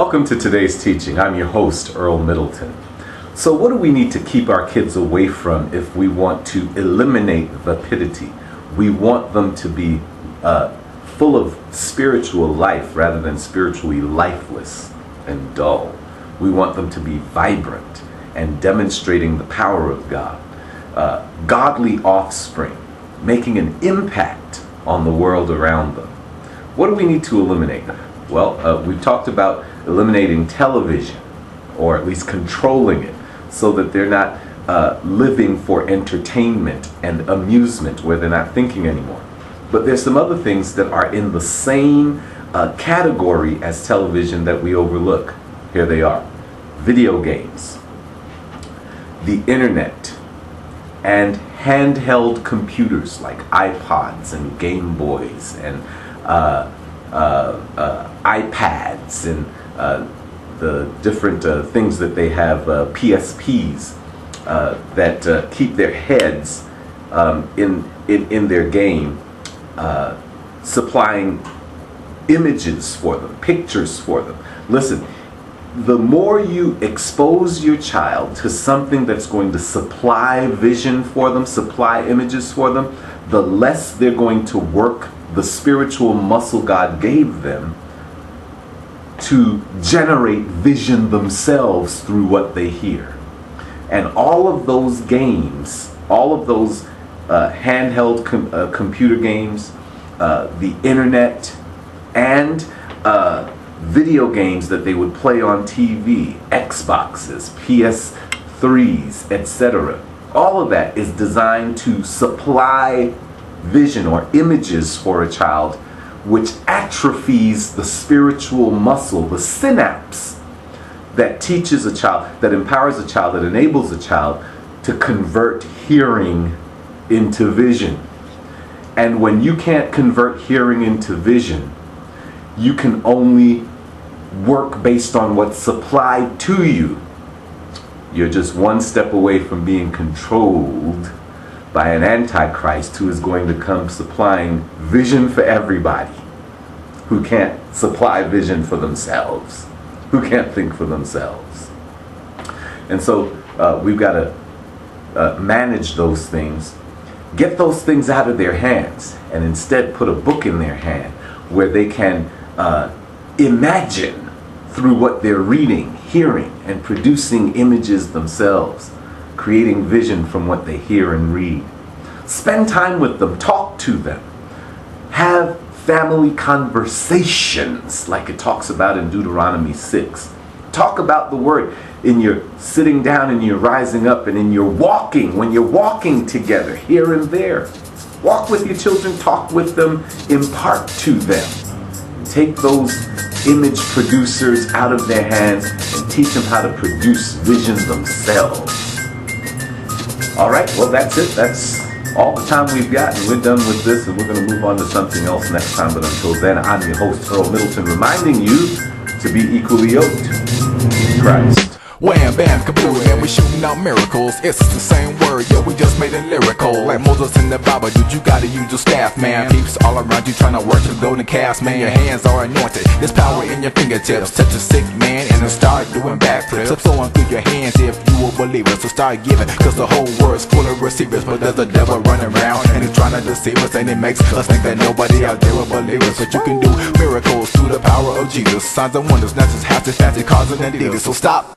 Welcome to today's teaching. I'm your host, Earl Middleton. So what do we need to keep our kids away from if we want to eliminate vapidity? We want them to be full of spiritual life rather than spiritually lifeless and dull. We want them to be vibrant and demonstrating the power of God. Godly offspring, making an impact on the world around them. What do we need to eliminate? Well, we've talked about eliminating television, or at least controlling it, so that they're not living for entertainment and amusement where they're not thinking anymore. But there's some other things that are in the same category as television that we overlook. Here they are: video games, the internet, and handheld computers like iPods and Game Boys and iPads and the different things that they have, PSPs that keep their heads in their game, supplying images for them, pictures for them. Listen, the more you expose your child to something that's going to supply vision for them, supply images for them, the less they're going to work the spiritual muscle God gave them to generate vision themselves through what they hear. And all of those games, all of those handheld computer games, the internet, and video games that they would play on TV, Xboxes, PS3s, etc. All of that is designed to supply vision or images for a child, which atrophies the spiritual muscle, the synapse that teaches a child, that empowers a child, that enables a child to convert hearing into vision. And when you can't convert hearing into vision, you can only work based on what's supplied to you. You're just one step away from being controlled by an antichrist who is going to come supplying vision for everybody, who can't supply vision for themselves, who can't think for themselves. And so we've got to manage those things, get those things out of their hands, and instead put a book in their hand where they can imagine through what they're reading, hearing, and producing images themselves, creating vision from what they hear and read. Spend time with them, talk to them, have family conversations like it talks about in Deuteronomy 6. Talk about the word in your sitting down and your rising up and in your walking, when you're walking together here and there. Walk with your children, talk with them, impart to them. Take those image producers out of their hands and teach them how to produce vision themselves. All right, well, that's it. That's all the time we've got, and we're done with this, and we're going to move on to something else next time. But until then, I'm your host, Earl Middleton, reminding you to be equally yoked in Christ. Wham, bam, kaboom, and we shooting out miracles. It's the same word, yo, we just made it lyrical. Like Moses in the Bible, dude, you gotta use your staff, man. Peeps all around you trying to worship golden calves, man. Your hands are anointed, there's power in your fingertips. Touch a sick man and then start doing backflips. Flowing through your hands if you a believer, so start giving. Cause the whole world's full of receivers, but there's a devil running around and he's trying to deceive us. And it makes us think that nobody out there will believe us. But you can do miracles through the power of Jesus. Signs and wonders, not just half the fancy cars and Adidas. So stop